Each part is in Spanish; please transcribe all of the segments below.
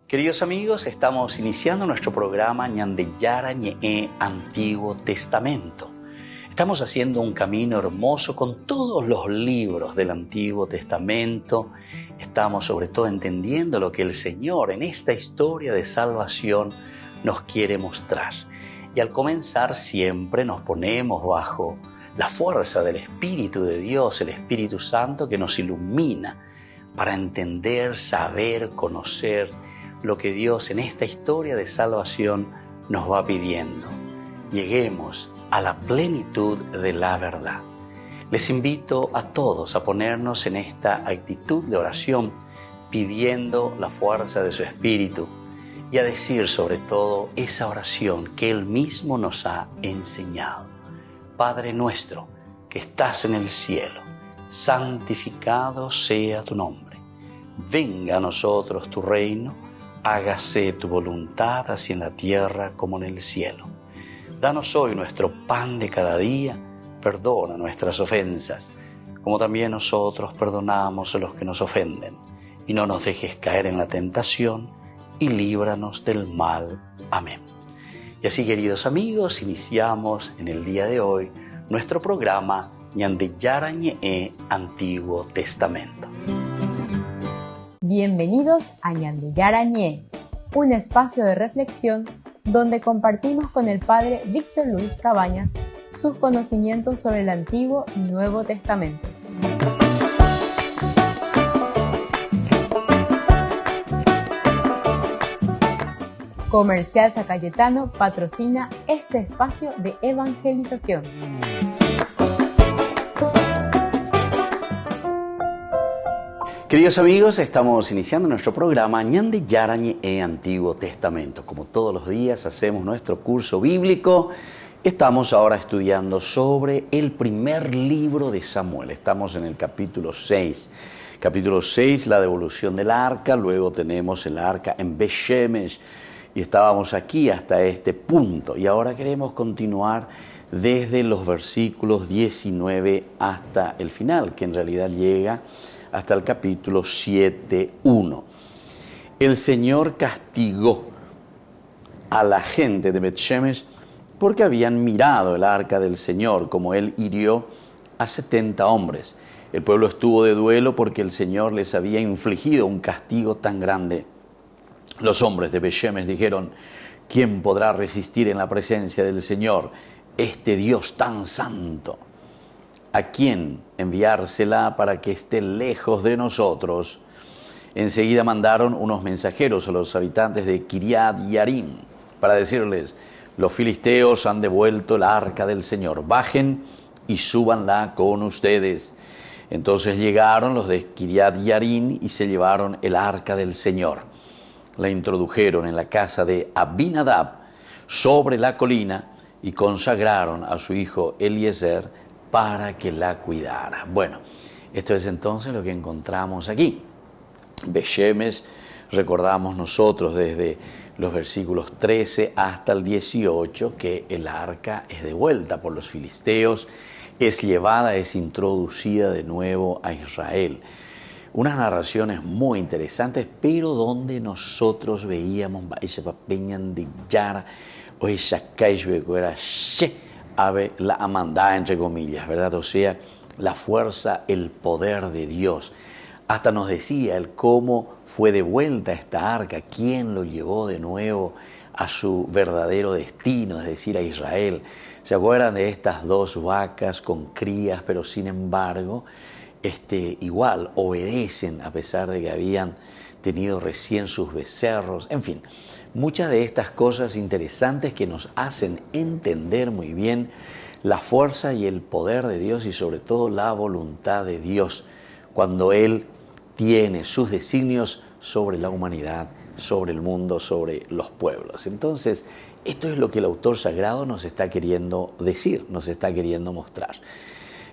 Queridos amigos, estamos iniciando nuestro programa Ñandeyara Ñe'e Antiguo Testamento. Estamos haciendo un camino hermoso con todos los libros del Antiguo Testamento. Estamos sobre todo entendiendo lo que el Señor en esta historia de salvación nos quiere mostrar. Y al comenzar siempre nos ponemos bajo la fuerza del Espíritu de Dios, el Espíritu Santo que nos ilumina para entender, saber, conocer lo que Dios en esta historia de salvación nos va pidiendo. Lleguemos a la plenitud de la verdad. Les invito a todos a ponernos en esta actitud de oración, pidiendo la fuerza de su Espíritu y a decir sobre todo esa oración que Él mismo nos ha enseñado. Padre nuestro que estás en el cielo, santificado sea tu nombre. Venga a nosotros tu reino, hágase tu voluntad así en la tierra como en el cielo. Danos hoy nuestro pan de cada día, perdona nuestras ofensas, como también nosotros perdonamos a los que nos ofenden. Y no nos dejes caer en la tentación, y líbranos del mal. Amén. Y así, queridos amigos, iniciamos en el día de hoy nuestro programa Ñandeyara Ñe'e Antiguo Testamento. Bienvenidos a Ñandeyara Ñe'e, un espacio de reflexión donde compartimos con el Padre Víctor Luis Cabañas sus conocimientos sobre el Antiguo y Nuevo Testamento. Comercial San Cayetano patrocina este espacio de evangelización. Queridos amigos, estamos iniciando nuestro programa Ñandeyara Ñe'e Antiguo Testamento. Como todos los días hacemos nuestro curso bíblico. Estamos ahora estudiando sobre el primer libro de Samuel. Estamos en el capítulo 6. Capítulo 6, la devolución del arca. Luego tenemos el arca en Bet-Shemesh. Y estábamos aquí hasta este punto. Y ahora queremos continuar desde los versículos 19 hasta el final, que en realidad llega hasta el capítulo 7:1. El Señor castigó a la gente de Bet-Shemesh porque habían mirado el arca del Señor, como Él hirió a 70 hombres. El pueblo estuvo de duelo porque el Señor les había infligido un castigo tan grande. Los hombres de Bet-Shemesh dijeron: ¿quién podrá resistir en la presencia del Señor, este Dios tan santo? ¿A quién enviársela para que esté lejos de nosotros? Enseguida mandaron unos mensajeros a los habitantes de Kiriat Yarim para decirles: los filisteos han devuelto el arca del Señor, bajen y súbanla con ustedes. Entonces llegaron los de Kiriat Yarim y se llevaron el arca del Señor. La introdujeron en la casa de Abinadab sobre la colina y consagraron a su hijo Eliezer para que la cuidara. Bueno, esto es entonces lo que encontramos aquí. Bet-Shemesh, recordamos nosotros desde los versículos 13 hasta el 18 que el arca es devuelta por los filisteos, es llevada, es introducida de nuevo a Israel. Unas narraciones muy interesantes, pero donde nosotros veíamos la amandad, entre comillas, ¿verdad? O sea, la fuerza, el poder de Dios. Hasta nos decía el cómo fue devuelta esta arca, quién lo llevó de nuevo a su verdadero destino, es decir, a Israel. ¿Se acuerdan de estas dos vacas con crías, pero sin embargo igual obedecen a pesar de que habían tenido recién sus becerros? En fin, muchas de estas cosas interesantes que nos hacen entender muy bien la fuerza y el poder de Dios y sobre todo la voluntad de Dios cuando Él tiene sus designios sobre la humanidad, sobre el mundo, sobre los pueblos. Entonces, esto es lo que el autor sagrado nos está queriendo decir, nos está queriendo mostrar.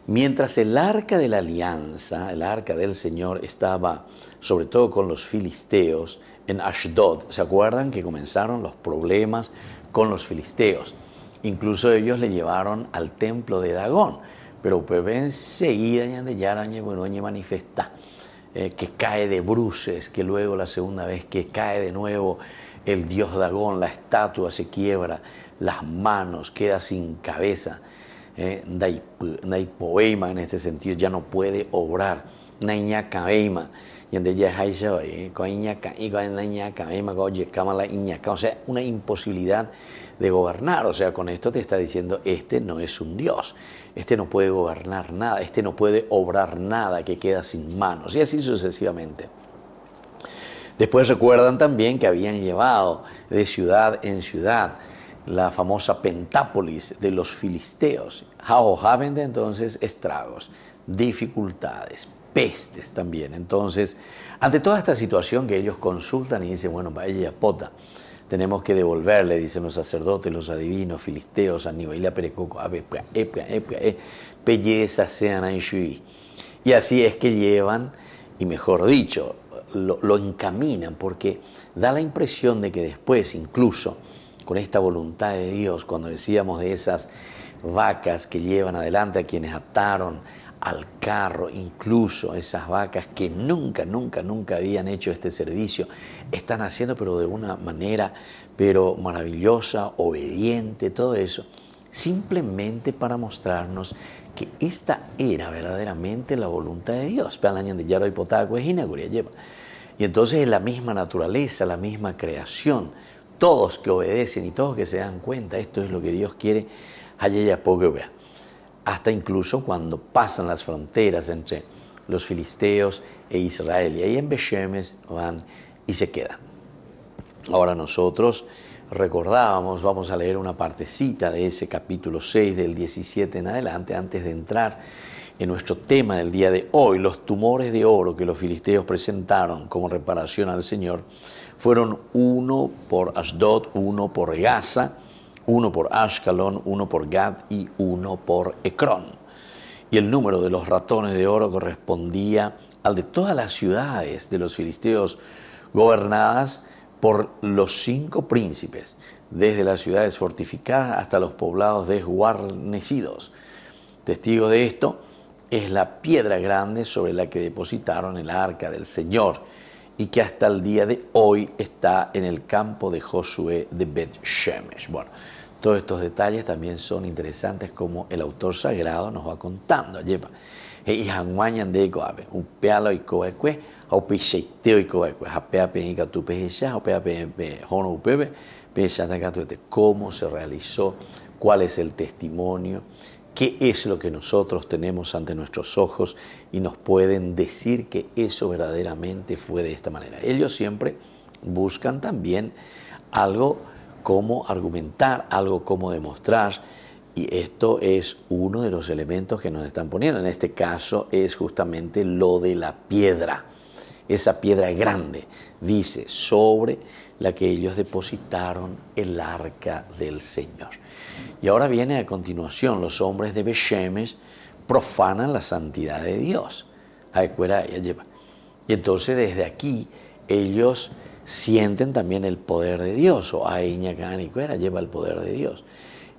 Mientras el arca de la alianza, el arca del Señor, estaba sobre todo con los filisteos en Ashdod, ¿se acuerdan que comenzaron los problemas con los filisteos? Incluso ellos le llevaron al templo de Dagón, pero pues enseguida ya manifesta. que cae de bruces, que luego la segunda vez que cae de nuevo el dios Dagón, la estatua se quiebra, las manos, queda sin cabeza. Naipoeima en este sentido ya no puede obrar. Naiñacaeima. O sea, una imposibilidad de gobernar. O sea, con esto te está diciendo, este no es un Dios, este no puede gobernar nada, este no puede obrar nada, que queda sin manos, y así sucesivamente. Después recuerdan también que habían llevado de ciudad en ciudad la famosa Pentápolis de los filisteos. Entonces, estragos, dificultades, pestes también. Entonces, ante toda esta situación que ellos consultan y dicen, bueno, vaya pota, tenemos que devolverle, dicen los sacerdotes, los adivinos, filisteos, Aníbal, Perecoco, belleza sean Aishui. Y así es que llevan, y mejor dicho, lo encaminan, porque da la impresión de que después, incluso con esta voluntad de Dios, cuando decíamos de esas vacas que llevan adelante a quienes ataron al carro, incluso esas vacas que nunca habían hecho este servicio, están haciendo, pero de una manera maravillosa, obediente, todo eso, simplemente para mostrarnos que esta era verdaderamente la voluntad de Dios. Y entonces es la misma naturaleza, la misma creación, todos que obedecen y todos que se dan cuenta, esto es lo que Dios quiere, hasta incluso cuando pasan las fronteras entre los filisteos e Israel, y ahí en Beshemes van y se quedan. Ahora nosotros recordábamos, vamos a leer una partecita de ese capítulo 6 del 17 en adelante, antes de entrar en nuestro tema del día de hoy. Los tumores de oro que los filisteos presentaron como reparación al Señor fueron uno por Ashdod, uno por Gaza, uno por Ashkelon, uno por Gad y uno por Ecrón. Y el número de los ratones de oro correspondía al de todas las ciudades de los filisteos gobernadas por los 5 príncipes, desde las ciudades fortificadas hasta los poblados desguarnecidos. Testigo de esto es la piedra grande sobre la que depositaron el arca del Señor y que hasta el día de hoy está en el campo de Josué de Bet-Shemesh. Bueno, todos estos detalles también son interesantes, como el autor sagrado nos va contando. Cómo se realizó, cuál es el testimonio, qué es lo que nosotros tenemos ante nuestros ojos y nos pueden decir que eso verdaderamente fue de esta manera. Ellos siempre buscan también algo como argumentar, algo como demostrar, y esto es uno de los elementos que nos están poniendo. En este caso es justamente lo de la piedra, esa piedra grande, dice, sobre la que ellos depositaron el arca del Señor. Y ahora viene a continuación, los hombres de Bet-Shemesh profanan la santidad de Dios. Y entonces desde aquí ellos sienten también el poder de Dios, o lleva el poder de Dios.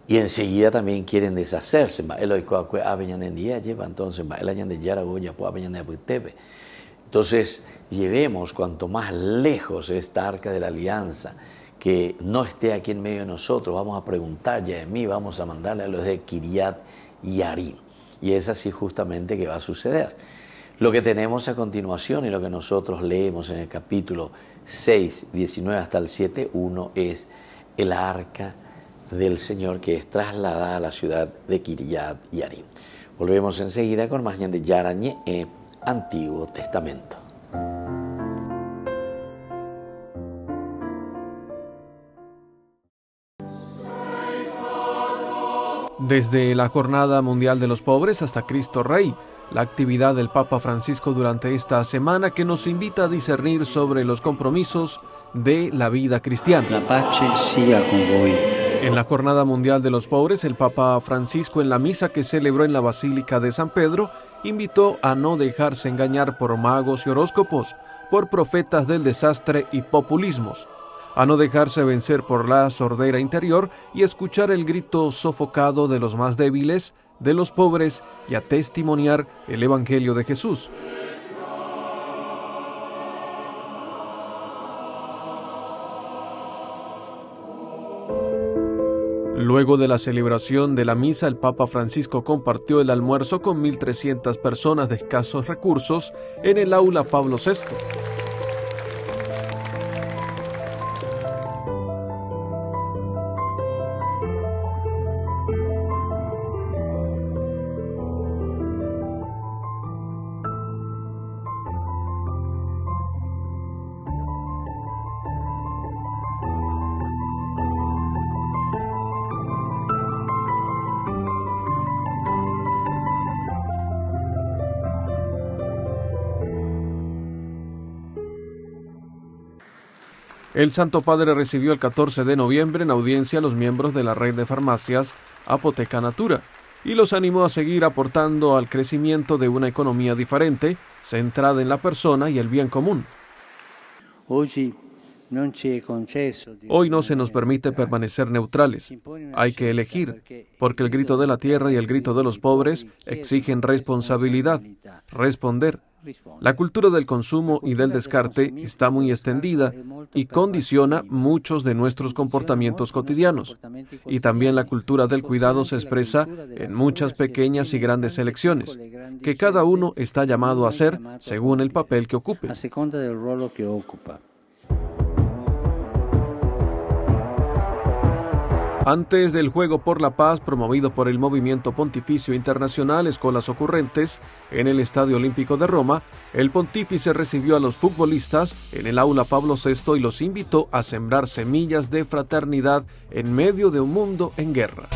Y enseguida también quieren deshacerse. Entonces llevemos cuanto más lejos esta arca de la alianza, que no esté aquí en medio de nosotros, vamos a preguntar ya de mí, vamos a mandarle a los de Kiriat Yarim. Y es así justamente que va a suceder. Lo que tenemos a continuación y lo que nosotros leemos en el capítulo 6, 19 hasta el 7, 1, es el arca del Señor que es trasladada a la ciudad de Kiriat Yarim. Volvemos enseguida con más de Yarañé, Antiguo Testamento. Desde la Jornada Mundial de los Pobres hasta Cristo Rey, la actividad del Papa Francisco durante esta semana que nos invita a discernir sobre los compromisos de la vida cristiana. La pace sia con voi. En la Jornada Mundial de los Pobres, el Papa Francisco, en la misa que celebró en la Basílica de San Pedro, invitó a no dejarse engañar por magos y horóscopos, por profetas del desastre y populismos, a no dejarse vencer por la sordera interior y escuchar el grito sofocado de los más débiles, de los pobres, y a testimoniar el Evangelio de Jesús. Luego de la celebración de la misa, el Papa Francisco compartió el almuerzo con 1.300 personas de escasos recursos en el aula Pablo VI. El Santo Padre recibió el 14 de noviembre en audiencia a los miembros de la red de farmacias Apoteca Natura y los animó a seguir aportando al crecimiento de una economía diferente, centrada en la persona y el bien común. Hoy no se nos permite permanecer neutrales. Hay que elegir, porque el grito de la tierra y el grito de los pobres exigen responsabilidad, responder. La cultura del consumo y del descarte está muy extendida y condiciona muchos de nuestros comportamientos cotidianos. Y también la cultura del cuidado se expresa en muchas pequeñas y grandes elecciones, que cada uno está llamado a hacer según el papel que ocupe. Antes del Juego por la Paz, promovido por el Movimiento Pontificio Internacional Escolas Ocurrentes, en el Estadio Olímpico de Roma, el pontífice recibió a los futbolistas en el aula Pablo VI y los invitó a sembrar semillas de fraternidad en medio de un mundo en guerra.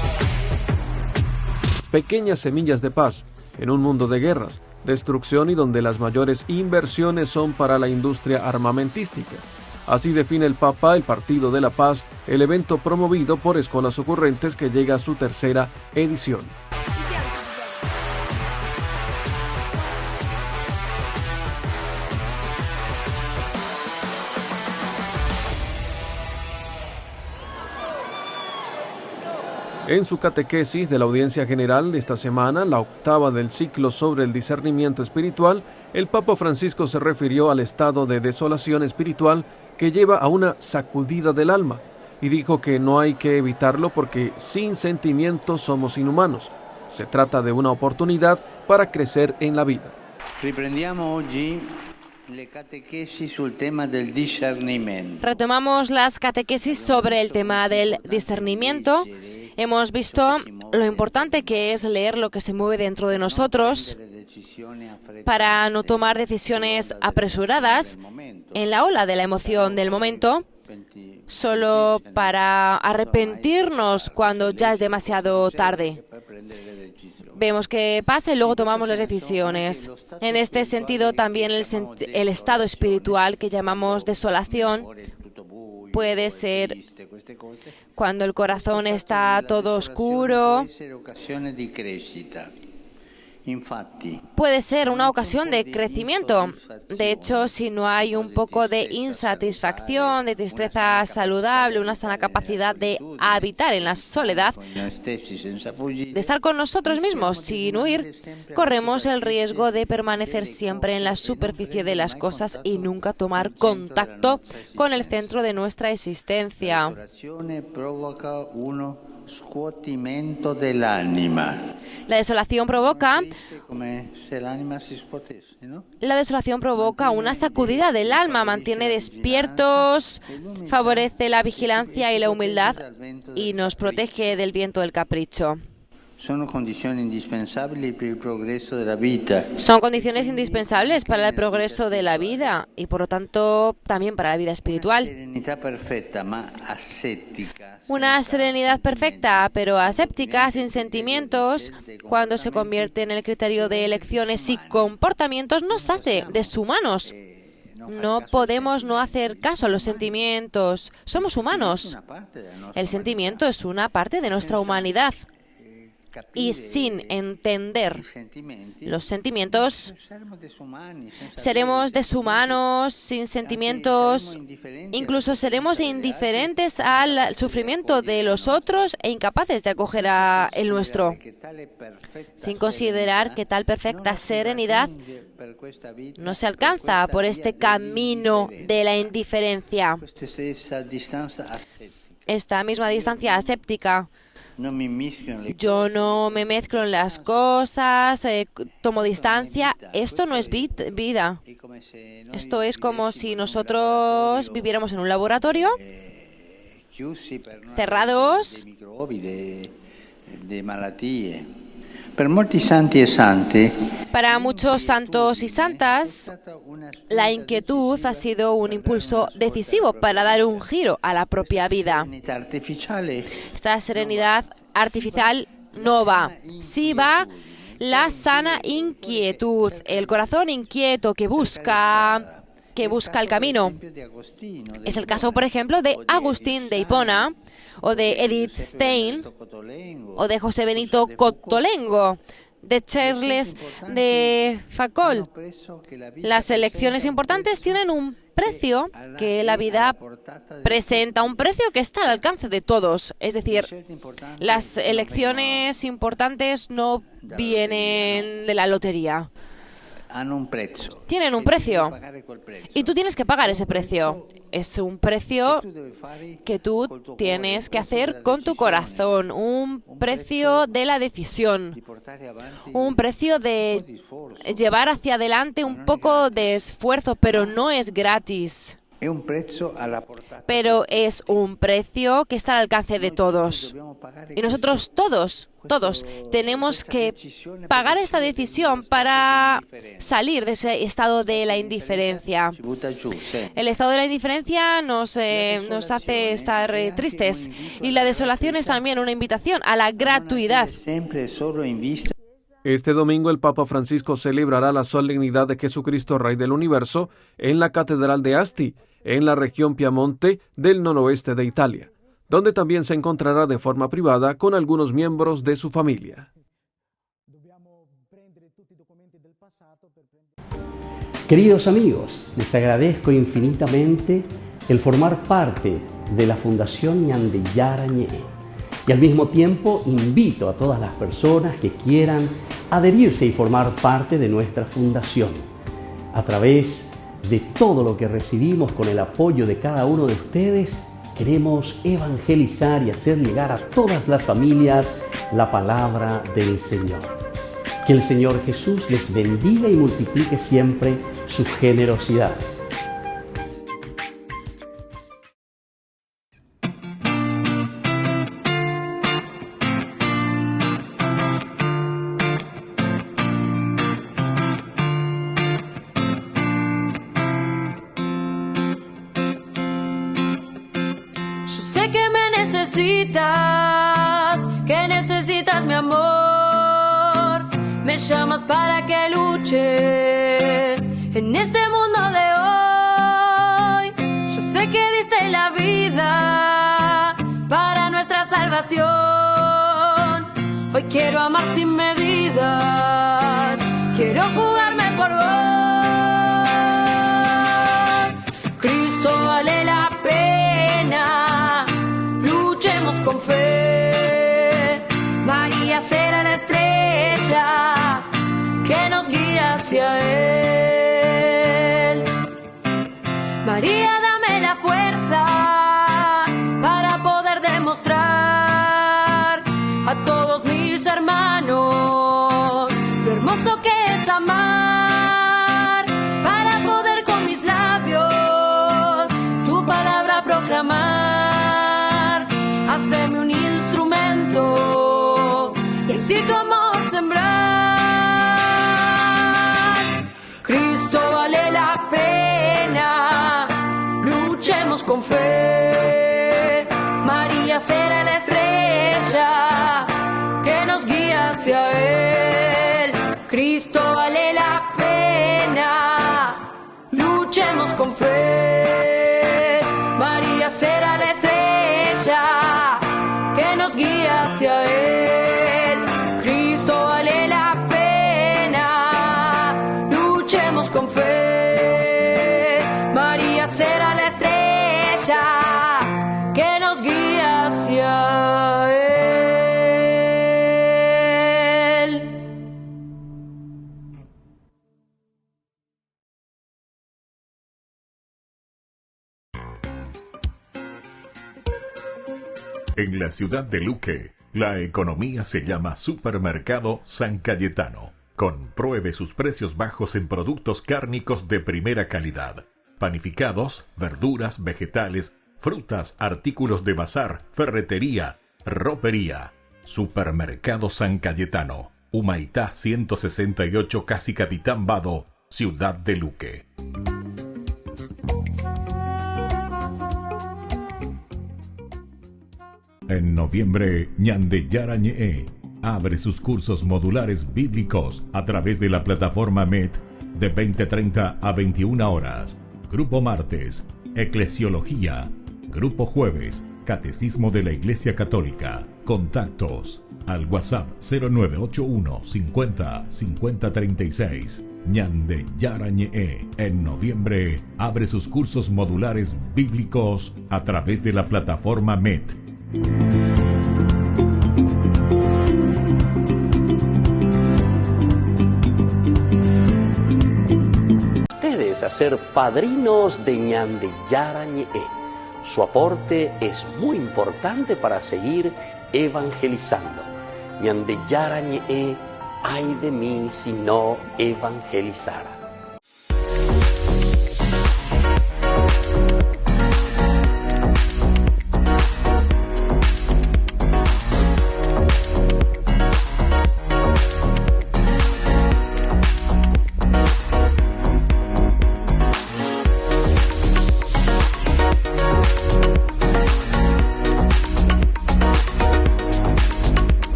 Pequeñas semillas de paz en un mundo de guerras, destrucción y donde las mayores inversiones son para la industria armamentística. Así define el Papa el Partido de la Paz, el evento promovido por Escolas Ocurrentes que llega a su tercera edición. En su catequesis de la audiencia general de esta semana, la octava del ciclo sobre el discernimiento espiritual, el Papa Francisco se refirió al estado de desolación espiritual que lleva a una sacudida del alma, y dijo que no hay que evitarlo porque sin sentimientos somos inhumanos. Se trata de una oportunidad para crecer en la vida. Retomamos las catequesis sobre el tema del discernimiento. Hemos visto lo importante que es leer lo que se mueve dentro de nosotros para no tomar decisiones apresuradas en la ola de la emoción del momento, solo para arrepentirnos cuando ya es demasiado tarde. Vemos qué pasa y luego tomamos las decisiones. En este sentido, también el estado espiritual que llamamos desolación puede ser cuando el corazón está todo oscuro. Puede ser una ocasión de crecimiento. De hecho, si no hay un poco de insatisfacción, de tristeza saludable, una sana capacidad de habitar en la soledad, de estar con nosotros mismos sin huir, corremos el riesgo de permanecer siempre en la superficie de las cosas y nunca tomar contacto con el centro de nuestra existencia. La desolación provoca una sacudida del alma, mantiene despiertos, favorece la vigilancia y la humildad y nos protege del viento del capricho. Son condiciones indispensables para el progreso de la vida y, por lo tanto, también para la vida espiritual. Una serenidad perfecta, pero aséptica, sin sentimientos, cuando se convierte en el criterio de elecciones y comportamientos, nos hace deshumanos. No podemos no hacer caso a los sentimientos. Somos humanos. El sentimiento es una parte de nuestra humanidad. Y sin entender los sentimientos, seremos deshumanos, sin sentimientos, incluso seremos indiferentes al sufrimiento de los otros e incapaces de acoger el nuestro, sin considerar que tal perfecta serenidad no se alcanza por este camino de la indiferencia. Esta misma distancia aséptica Yo no me mezclo en las cosas, tomo distancia. Esto no es vida. Esto es como si nosotros viviéramos en un laboratorio, cerrados. Para muchos santos y santas, la inquietud ha sido un impulso decisivo para dar un giro a la propia vida. Esta serenidad artificial no va. Sí va la sana inquietud, el corazón inquieto que busca el camino. Es el caso, por ejemplo, de Agustín de Hipona, o de Edith Stein, o de José Benito Cotolengo, de Charles de Foucault. Las elecciones importantes tienen un precio que la vida presenta, un precio que está al alcance de todos. Es decir, las elecciones importantes no vienen de la lotería. Tienen un precio y tú tienes que pagar ese precio. Es un precio que tú tienes que hacer con tu corazón, un precio de la decisión, un precio de llevar hacia adelante un poco de esfuerzo, pero no es gratis. Pero es un precio que está al alcance de todos. Y nosotros todos tenemos que pagar esta decisión para salir de ese estado de la indiferencia. El estado de la indiferencia nos hace estar tristes. Y la desolación es también una invitación a la gratuidad. Este domingo el Papa Francisco celebrará la solemnidad de Jesucristo Rey del Universo en la Catedral de Asti, en la región Piamonte del noroeste de Italia, donde también se encontrará de forma privada con algunos miembros de su familia. Queridos amigos, les agradezco infinitamente el formar parte de la Fundación Ñande Yarañé. Y al mismo tiempo invito a todas las personas que quieran adherirse y formar parte de nuestra fundación. A través de todo lo que recibimos con el apoyo de cada uno de ustedes, queremos evangelizar y hacer llegar a todas las familias la palabra del Señor. Que el Señor Jesús les bendiga y multiplique siempre su generosidad. Yo sé que me necesitas mi amor. Me llamas para que luche en este mundo de hoy. Yo sé que diste la vida para nuestra salvación. Hoy quiero amar sin medidas, quiero jugarme por vos. Cristo vale la pena, luchemos con fe. María será la estrella que nos guía hacia Él. María, dame la fuerza para poder demostrar a todos mis hermanos lo hermoso que es amar, para poder con mis labios tu palabra proclamar. Hazme un instrumento y así tu amor sembrar. Cristo vale la pena, luchemos con fe. María será la estrella que nos guía hacia Él. Cristo vale la pena, luchemos con fe. María será la estrella que nos guía hacia Él. Cristo vale la pena, luchemos con fe. María será la estrella que nos guía hacia Él. En la ciudad de Luque, La economía se llama Supermercado San Cayetano. Compruebe sus precios bajos en productos cárnicos de primera calidad. Panificados, verduras, vegetales, frutas, artículos de bazar, ferretería, ropería. Supermercado San Cayetano. Humaitá 168, Casi Capitán Vado, Ciudad de Luque. En noviembre, Ñande Yarañe abre sus cursos modulares bíblicos a través de la plataforma MET de 20:30 a 21 horas. Grupo martes, Eclesiología. Grupo jueves, Catecismo de la Iglesia Católica. Contactos al WhatsApp 0981 50 50 36. Ñande Yarañe en noviembre abre sus cursos modulares bíblicos a través de la plataforma MET. Ustedes a ser padrinos de Ñande Yarañe. Su aporte es muy importante para seguir evangelizando. Ñande Yarañe, ay de mí si no evangelizara.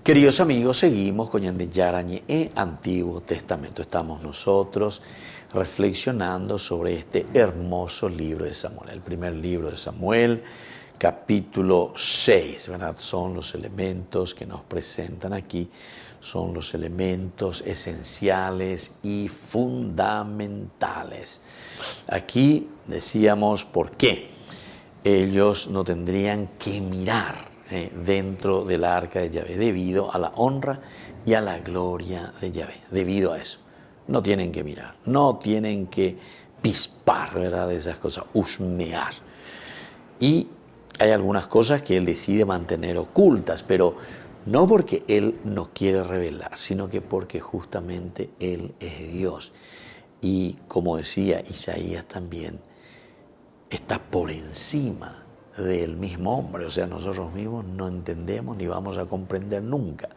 Queridos amigos, seguimos con Ñande Yarañe Antiguo Testamento. Estamos nosotros reflexionando sobre este hermoso libro de Samuel, el primer libro de Samuel, capítulo 6, ¿verdad? Son los elementos que nos presentan aquí, son los elementos esenciales y fundamentales. Aquí decíamos por qué ellos no tendrían que mirar dentro del arca de Yahvé, debido a la honra y a la gloria de Yahvé. Debido a eso, no tienen que mirar, no tienen que pispar, ¿verdad?, de esas cosas, husmear. Y hay algunas cosas que él decide mantener ocultas, pero no porque él no quiere revelar, sino que porque justamente él es Dios. Y como decía Isaías también, está por encima del mismo hombre, o sea, nosotros mismos no entendemos ni vamos a comprender nunca,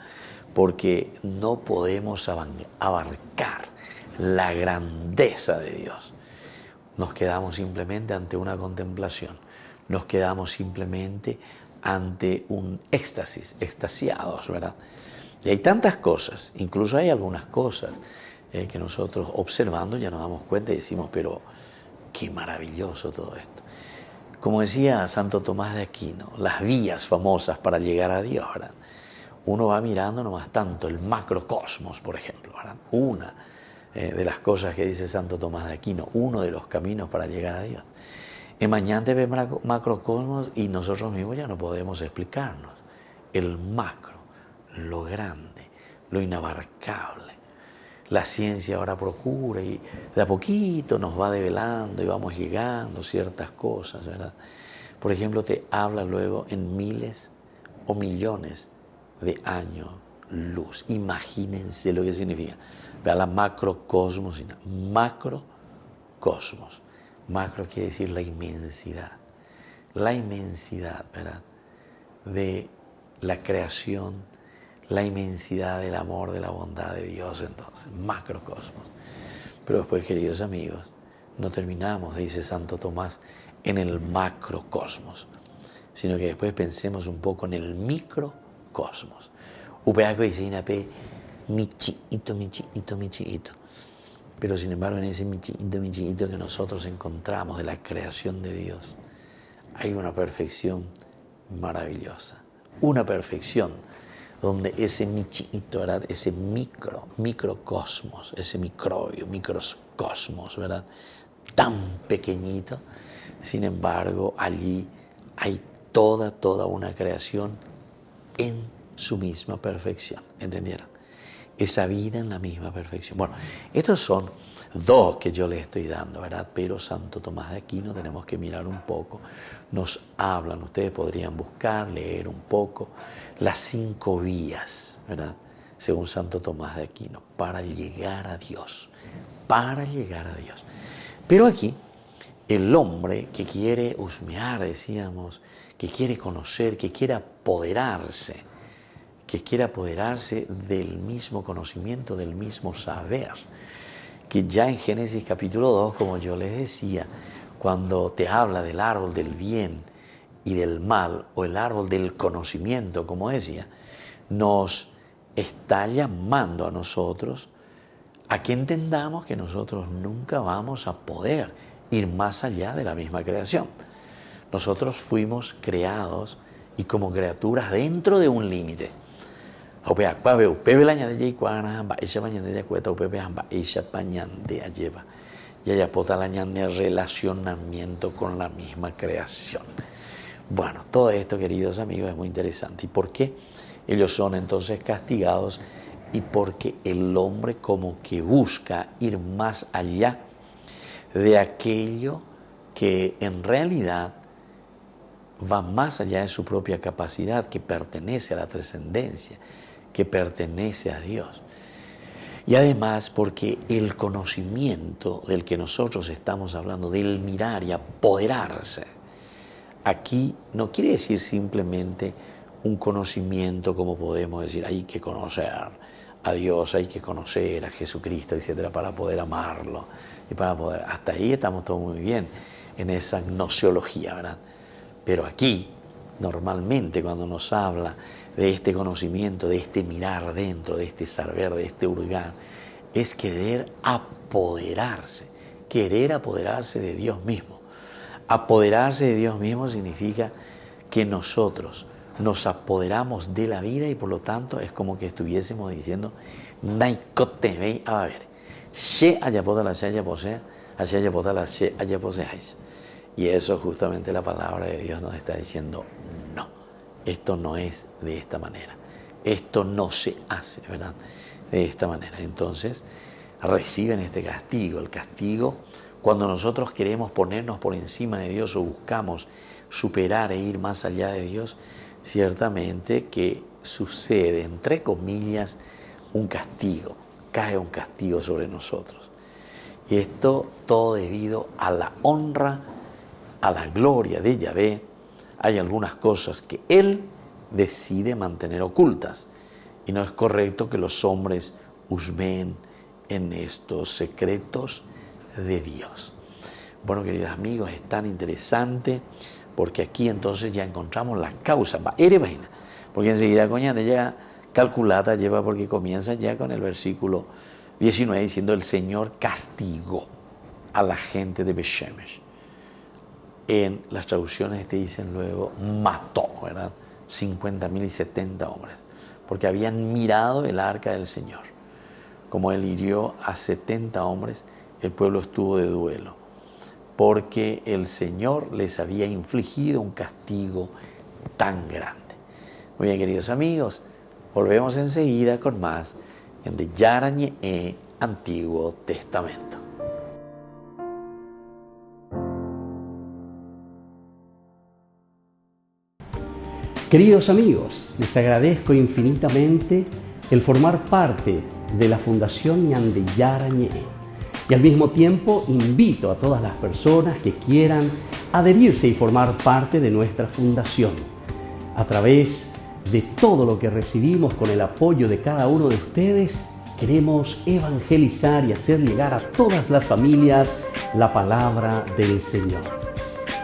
porque no podemos abarcar la grandeza de Dios. Nos quedamos simplemente ante una contemplación, nos quedamos simplemente ante un éxtasis, extasiados, ¿verdad? Y hay tantas cosas, incluso hay algunas cosas que nosotros observando ya nos damos cuenta y decimos, pero qué maravilloso todo esto. Como decía Santo Tomás de Aquino, las vías famosas para llegar a Dios, ¿verdad? Uno va mirando nomás tanto el macrocosmos, por ejemplo, ¿verdad? Una de las cosas que dice Santo Tomás de Aquino, uno de los caminos para llegar a Dios. En mañana ve macrocosmos y nosotros mismos ya no podemos explicarnos. El macro, lo grande, lo inabarcable. La ciencia ahora procura y de a poquito nos va develando y vamos llegando a ciertas cosas, ¿verdad? Por ejemplo, te habla luego en miles o millones de años luz. Imagínense lo que significa. Vea la macrocosmos, macrocosmos. Macro quiere decir la inmensidad, ¿verdad?, de la creación, la inmensidad del amor, de la bondad de Dios, entonces, macrocosmos. Pero después, queridos amigos, no terminamos, dice Santo Tomás, en el macrocosmos, sino que después pensemos un poco en el microcosmos. Upeaco y Sinape, michiito. Pero sin embargo, en ese michiito que nosotros encontramos de la creación de Dios, hay una perfección maravillosa, una perfección donde ese michiito, ¿verdad?, ese microcosmos, ese microbio, microcosmos, ¿verdad?, tan pequeñito, sin embargo, allí hay toda una creación en su misma perfección. ¿Entendieron? Esa vida en la misma perfección. Bueno, estos son dos que yo les estoy dando, ¿verdad? Pero Santo Tomás de Aquino tenemos que mirar un poco. Nos hablan, ustedes podrían buscar, leer un poco las 5 vías, ¿verdad? Según Santo Tomás de Aquino, para llegar a Dios. Para llegar a Dios. Pero aquí, el hombre que quiere husmear, decíamos, que quiere conocer, que quiere apoderarse del mismo conocimiento, del mismo saber, que ya en Génesis capítulo 2, como yo les decía, cuando te habla del árbol del bien y del mal, o el árbol del conocimiento, como decía, nos está llamando a nosotros a que entendamos que nosotros nunca vamos a poder ir más allá de la misma creación. Nosotros fuimos creados y como criaturas dentro de un límite. Relacionamiento con la misma creación. Bueno, todo esto, queridos amigos, es muy interesante. ¿Y por qué ellos son entonces castigados? Y porque el hombre como que busca ir más allá de aquello que en realidad va más allá de su propia capacidad, que pertenece a la trascendencia, que pertenece a Dios. Y además porque el conocimiento del que nosotros estamos hablando, del mirar y apoderarse, aquí no quiere decir simplemente un conocimiento como podemos decir, hay que conocer a Dios, hay que conocer a Jesucristo, etcétera, para poder amarlo. Y para poder, hasta ahí estamos todos muy bien en esa gnoseología, ¿verdad? Pero aquí, normalmente, cuando nos habla de este conocimiento, de este mirar dentro, de este saber, de este hurgar, es querer apoderarse de Dios mismo. Apoderarse de Dios mismo significa que nosotros nos apoderamos de la vida y por lo tanto es como que estuviésemos diciendo Naikotevei a ver, she ayapota la she ayaposea, así ayapota la she ayaposeáis. Y eso justamente la palabra de Dios nos está diciendo, no, esto no es de esta manera, esto no se hace, ¿verdad? De esta manera. Entonces reciben este castigo, el castigo cuando nosotros queremos ponernos por encima de Dios o buscamos superar e ir más allá de Dios, ciertamente que sucede, entre comillas, un castigo, cae un castigo sobre nosotros. Y esto todo debido a la honra, a la gloria de Yahvé. Hay algunas cosas que Él decide mantener ocultas y no es correcto que los hombres husmeen en estos secretos de Dios. Bueno, queridos amigos, es tan interesante porque aquí entonces ya encontramos la causa, porque enseguida coñate ya calculata lleva porque comienza ya con el versículo 19 diciendo el Señor castigó a la gente de Beshemesh. En las traducciones te dicen luego mató, ¿verdad? 50,000 y 70 hombres, porque habían mirado el arca del Señor. Como Él hirió a 70 hombres, el pueblo estuvo de duelo, porque el Señor les había infligido un castigo tan grande. Muy bien, queridos amigos, volvemos enseguida con más en de Yarañe Antiguo Testamento. Queridos amigos, les agradezco infinitamente el formar parte de la Fundación Ñande Yarañe. Y al mismo tiempo invito a todas las personas que quieran adherirse y formar parte de nuestra fundación. A través de todo lo que recibimos con el apoyo de cada uno de ustedes, queremos evangelizar y hacer llegar a todas las familias la palabra del Señor.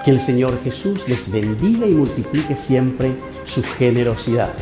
Que el Señor Jesús les bendiga y multiplique siempre su generosidad.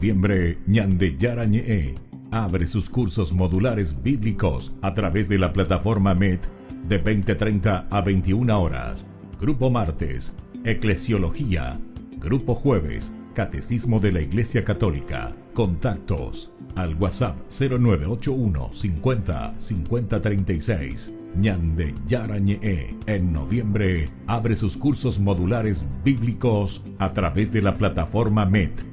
noviembre, Ñande Yarañe abre sus cursos modulares bíblicos a través de la plataforma MET de 20:30 a 21 horas. Grupo martes, Eclesiología. Grupo jueves, Catecismo de la Iglesia Católica. Contactos al WhatsApp 0981 50 50 36. Ñande Yarañe en noviembre abre sus cursos modulares bíblicos a través de la plataforma MET.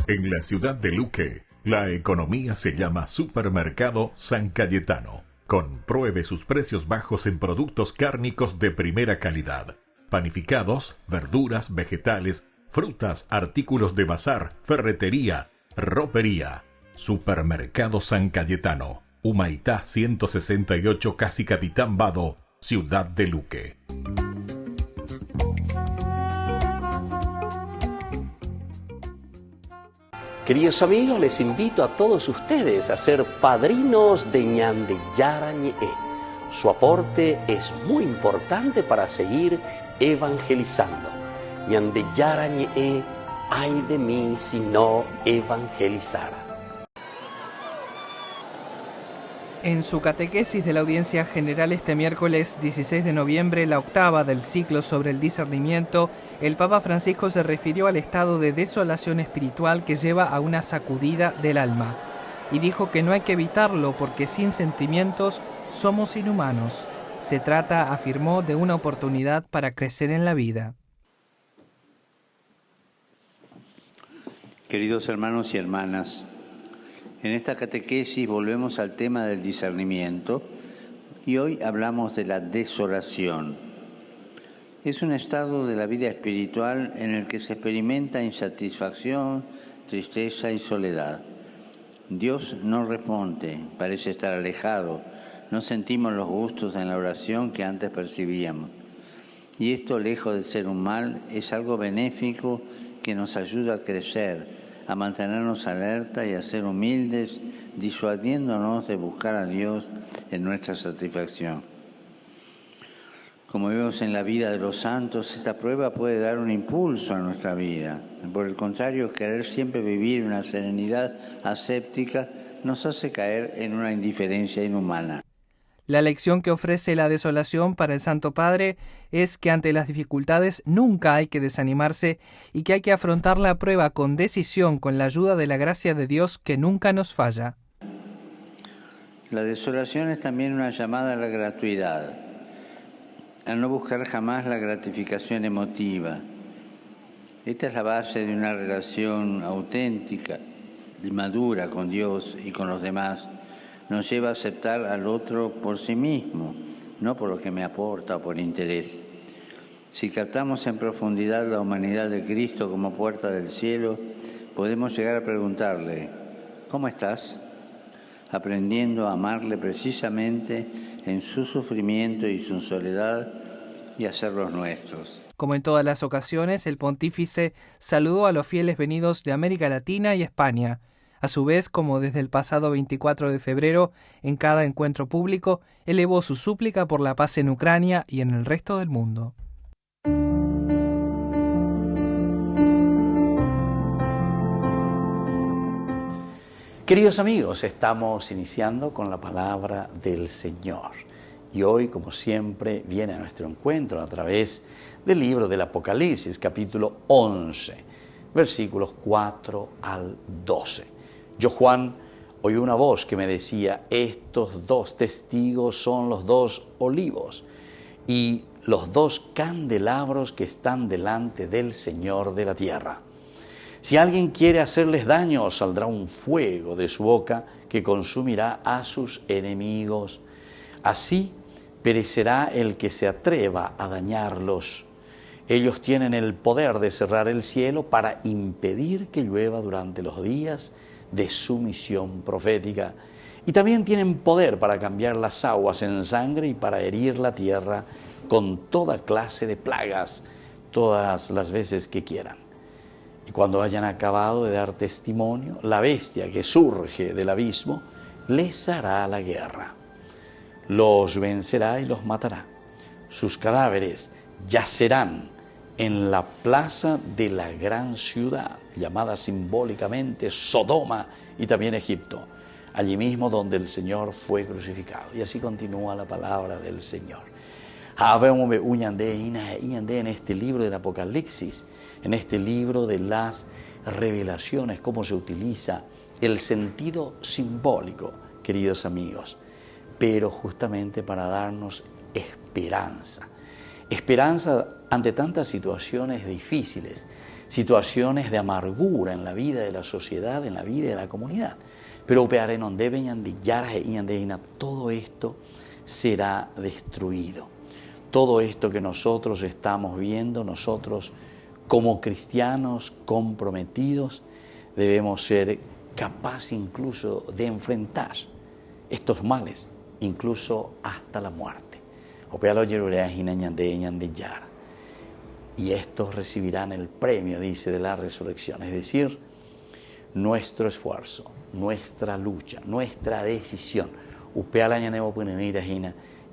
En la ciudad de Luque, la economía se llama Supermercado San Cayetano. Compruebe sus precios bajos en productos cárnicos de primera calidad. Panificados, verduras, vegetales, frutas, artículos de bazar, ferretería, ropería. Supermercado San Cayetano, Humaitá 168, Casi Capitán Vado, ciudad de Luque. Queridos amigos, les invito a todos ustedes a ser padrinos de Ñande Yarañe. Su aporte es muy importante para seguir evangelizando. Ñande Yarañe, ay de mí si no evangelizara. En su catequesis de la audiencia general este miércoles 16 de noviembre, la octava del ciclo sobre el discernimiento, el Papa Francisco se refirió al estado de desolación espiritual que lleva a una sacudida del alma y dijo que no hay que evitarlo porque sin sentimientos somos inhumanos. Se trata, afirmó, de una oportunidad para crecer en la vida. Queridos hermanos y hermanas, en esta catequesis volvemos al tema del discernimiento y hoy hablamos de la desolación. Es un estado de la vida espiritual en el que se experimenta insatisfacción, tristeza y soledad. Dios no responde, parece estar alejado, no sentimos los gustos en la oración que antes percibíamos. Y esto, lejos de ser un mal, es algo benéfico que nos ayuda a crecer, a mantenernos alerta y a ser humildes, disuadiéndonos de buscar a Dios en nuestra satisfacción. Como vemos en la vida de los santos, esta prueba puede dar un impulso a nuestra vida. Por el contrario, querer siempre vivir una serenidad ascéptica nos hace caer en una indiferencia inhumana. La lección que ofrece la desolación para el Santo Padre es que ante las dificultades nunca hay que desanimarse y que hay que afrontar la prueba con decisión con la ayuda de la gracia de Dios que nunca nos falla. La desolación es también una llamada a la gratuidad, a no buscar jamás la gratificación emotiva. Esta es la base de una relación auténtica y madura con Dios y con los demás. Nos lleva a aceptar al otro por sí mismo, no por lo que me aporta o por interés. Si captamos en profundidad la humanidad de Cristo como puerta del cielo, podemos llegar a preguntarle, ¿cómo estás? Aprendiendo a amarle precisamente en su sufrimiento y su soledad y hacerlos nuestros. Como en todas las ocasiones, el pontífice saludó a los fieles venidos de América Latina y España. A su vez, como desde el pasado 24 de febrero, en cada encuentro público, elevó su súplica por la paz en Ucrania y en el resto del mundo. Queridos amigos, estamos iniciando con la palabra del Señor. Y hoy, como siempre, viene a nuestro encuentro a través del libro del Apocalipsis, capítulo 11, versículos 4 al 12. Yo, Juan, oí una voz que me decía, estos dos testigos son los dos olivos y los dos candelabros que están delante del Señor de la tierra. Si alguien quiere hacerles daño, saldrá un fuego de su boca que consumirá a sus enemigos. Así perecerá el que se atreva a dañarlos. Ellos tienen el poder de cerrar el cielo para impedir que llueva durante los días de su misión profética. Y también tienen poder para cambiar las aguas en sangre y para herir la tierra con toda clase de plagas, todas las veces que quieran. Y cuando hayan acabado de dar testimonio, la bestia que surge del abismo les hará la guerra. Los vencerá y los matará. Sus cadáveres yacerán en la plaza de la gran ciudad, llamada simbólicamente Sodoma y también Egipto, allí mismo donde el Señor fue crucificado. Y así continúa la palabra del Señor. En este libro del Apocalipsis, en este libro de las revelaciones, cómo se utiliza el sentido simbólico, queridos amigos, pero justamente para darnos esperanza. Esperanza ante tantas situaciones difíciles, situaciones de amargura en la vida de la sociedad, en la vida de la comunidad. Pero todo esto será destruido. Todo esto que nosotros estamos viendo, nosotros como cristianos comprometidos, debemos ser capaces incluso de enfrentar estos males, incluso hasta la muerte. Y estos recibirán el premio, dice, de la resurrección, es decir, nuestro esfuerzo, nuestra lucha, nuestra decisión.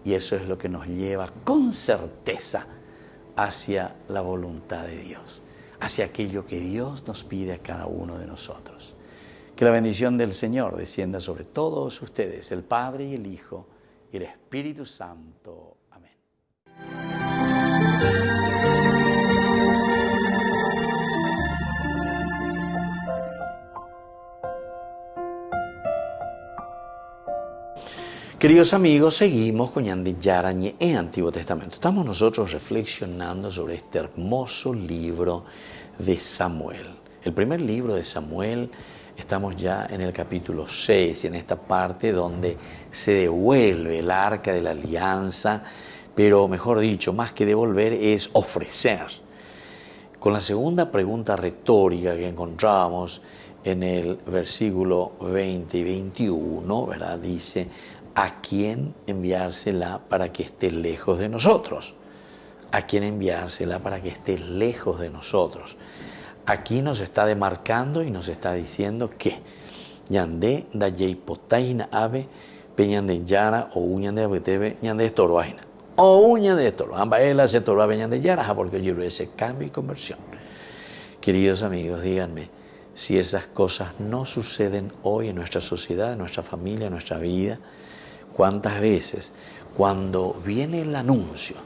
Y eso es lo que nos lleva con certeza hacia la voluntad de Dios, hacia aquello que Dios nos pide a cada uno de nosotros. Que la bendición del Señor descienda sobre todos ustedes, el Padre y el Hijo y el Espíritu Santo. Amén. Queridos amigos, seguimos con Ñande Yarañe en Antiguo Testamento. Estamos nosotros reflexionando sobre este hermoso libro de Samuel. El primer libro de Samuel, estamos ya en el capítulo 6, y en esta parte donde se devuelve el arca de la alianza, pero mejor dicho, más que devolver es ofrecer. Con la segunda pregunta retórica que encontramos en el versículo 20 y 21, ¿verdad? Dice: ¿a quién enviársela para que esté lejos de nosotros? ¿A quién enviársela para que esté lejos de nosotros? Aquí nos está demarcando y nos está diciendo que Ñande dayei potaina ave peñande yara o uñande abetebe ñande estoroaina o uñande estoro. Ambas elas se toroa peñande yara porque yo ese cambio y conversión. Queridos amigos, díganme si esas cosas no suceden hoy en nuestra sociedad, en nuestra familia, en nuestra vida. ¿Cuántas veces cuando viene el anuncio,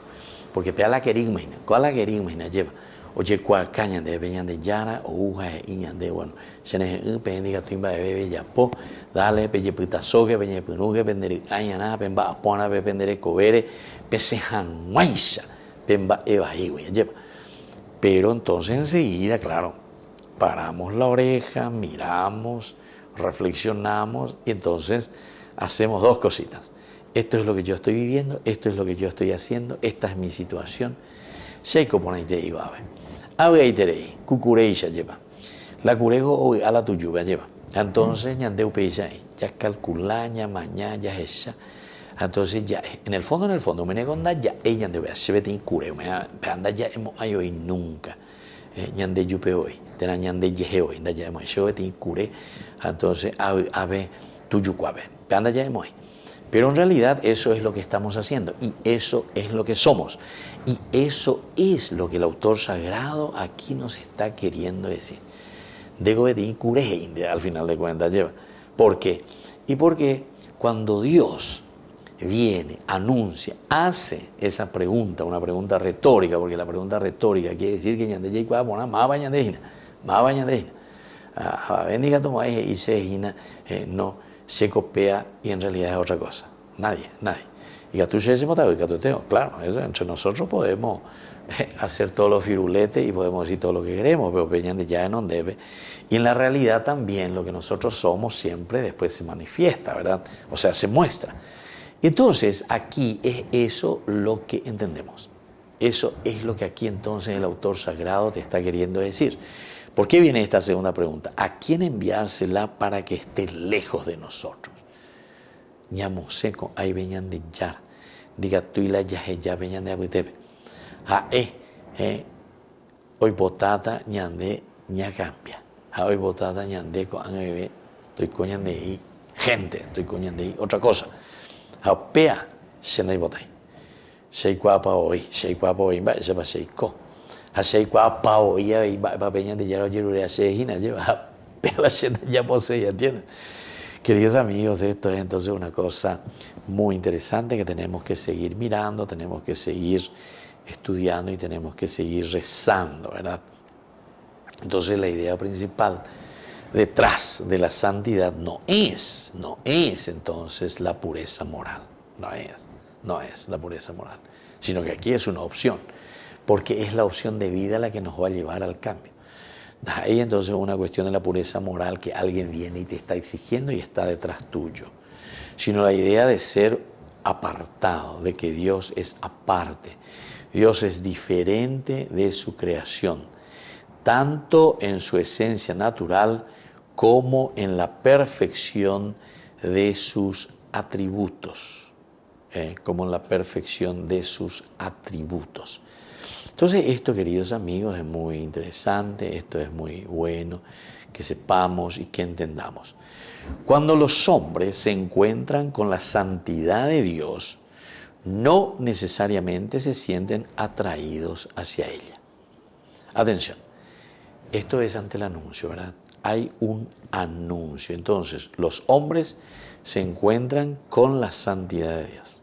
porque pea la querigmina, ¿cuál la querigmina lleva? Oye, ¿cuál caña de veñan de yara o uja de iñan de bueno? Se ne pendiga tuimba de bebe ya po, dale peye putasoge, peñe punuge, pendere añana, pemba apona, pendere cobere, pesejan maisha, pemba eva iwe lleva. Pero entonces enseguida, claro, paramos la oreja, miramos, reflexionamos y entonces hacemos dos cositas. Esto es lo que yo estoy viviendo, esto es lo que yo estoy haciendo, esta es mi situación. Sheiko ponaite digo, a ver. Ave iterei, cucureisha lleva. La curego hoy a la tuyuba lleva. Entonces ñandeu peisa ya calculaña, mañana ya esa. Entonces ya, en el fondo, me negonda ya, ella debe hacer betin cureo, me anda ya hemos ayo y nunca. Ñande yupe hoy, tena ñande yeje hoy, anda ya hemos hecho betin cure. Entonces, ave tuyucuave. Pero en realidad eso es lo que estamos haciendo y eso es lo que somos y eso es lo que el autor sagrado aquí nos está queriendo decir. Dego de curé al final de cuentas lleva. ¿Por qué? Y porque cuando Dios viene, anuncia, hace esa pregunta, una pregunta retórica, porque la pregunta retórica quiere decir que ñande ya poner más bañandejina, bendiga toma y se no se copia y en realidad es otra cosa. Nadie. Y claro, eso, entre nosotros podemos hacer todos los firuletes y podemos decir todo lo que queremos, pero peñande ya no debe. Y en la realidad también lo que nosotros somos siempre después se manifiesta, ¿verdad? O sea, se muestra. Entonces, aquí es eso lo que entendemos. Eso es lo que aquí entonces el autor sagrado te está queriendo decir. ¿Por qué viene esta segunda pregunta? ¿A quién enviársela para que esté lejos de nosotros? Ñamo seco, ahí venían de yar. Diga tú y la ya venían de abutebe. Hoy botata ñande ña cambia. Hoy botata ñande con bebé. Estoy coñan de ahí gente, estoy coñando ahí, otra cosa. Pea, se no hay botay. Se cuapa hoy, va, se va a seco. Hace cuapa hoy, va peña de yaro yerure hace gina, lleva pela ya posee, ¿entiendes? Queridos amigos, esto es entonces una cosa muy interesante que tenemos que seguir mirando, tenemos que seguir estudiando y tenemos que seguir rezando, ¿verdad? Entonces la idea principal detrás de la santidad no es entonces la pureza moral, no es la pureza moral, sino que aquí es una opción, porque es la opción de vida la que nos va a llevar al cambio. Ahí entonces una cuestión de la pureza moral que alguien viene y te está exigiendo y está detrás tuyo, sino la idea de ser apartado, de que Dios es aparte, Dios es diferente de su creación, tanto en su esencia natural como en la perfección de sus atributos, como en la perfección de sus atributos. Entonces esto, queridos amigos, es muy interesante, esto es muy bueno, que sepamos y que entendamos. Cuando los hombres se encuentran con la santidad de Dios, no necesariamente se sienten atraídos hacia ella. Atención, esto es ante el anuncio, ¿verdad? Hay un anuncio. Entonces, los hombres se encuentran con la santidad de Dios.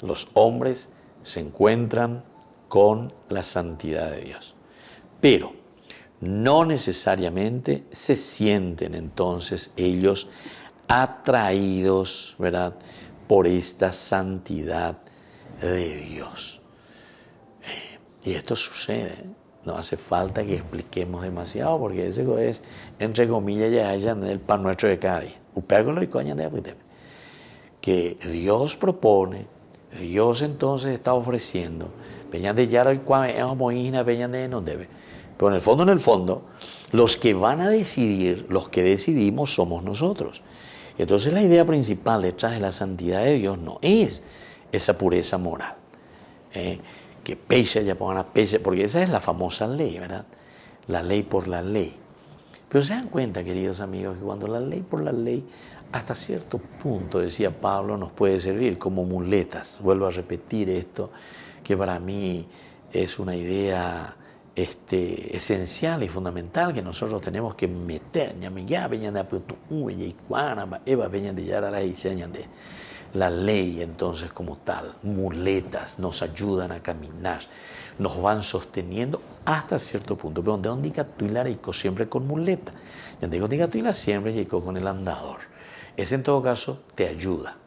Los hombres se encuentran con la santidad de Dios. Pero no necesariamente se sienten entonces ellos atraídos, ¿verdad?, por esta santidad de Dios. Y esto sucede, no hace falta que expliquemos demasiado, porque eso es, entre comillas, ya hayan el pan nuestro de cada día. Que Dios propone, Dios entonces está ofreciendo, pero en el fondo, los que van a decidir, los que decidimos somos nosotros. Entonces la idea principal detrás de la santidad de Dios no es esa pureza moral, que pese ya pongan a pese, porque esa es la famosa ley, ¿verdad? La ley por la ley. Pero se dan cuenta, queridos amigos, que cuando la ley por la ley, hasta cierto punto, decía Pablo, nos puede servir como muletas. Vuelvo a repetir esto, que para mí es una idea esencial y fundamental que nosotros tenemos que meter. La ley entonces como tal, muletas, nos ayudan a caminar, nos van sosteniendo hasta cierto punto. Pero donde digo siempre con muleta, donde digo siempre llegó con el andador. Ese en todo caso te ayuda.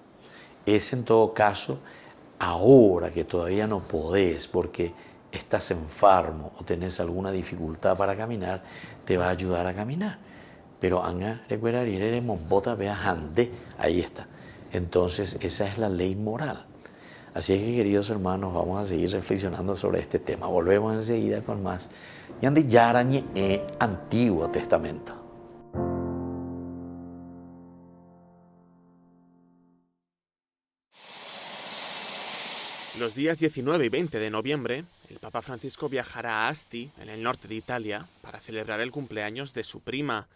Ese en todo caso, ahora que todavía no podés porque estás enfermo o tenés alguna dificultad para caminar, te va a ayudar a caminar. Pero ahí está. Entonces esa es la ley moral. Así es que, queridos hermanos, vamos a seguir reflexionando sobre este tema. Volvemos enseguida con más Ñande Yarañe Antiguo Testamento. Los días 19 y 20 de noviembre, el Papa Francisco viajará a Asti, en el norte de Italia, para celebrar el cumpleaños de su prima.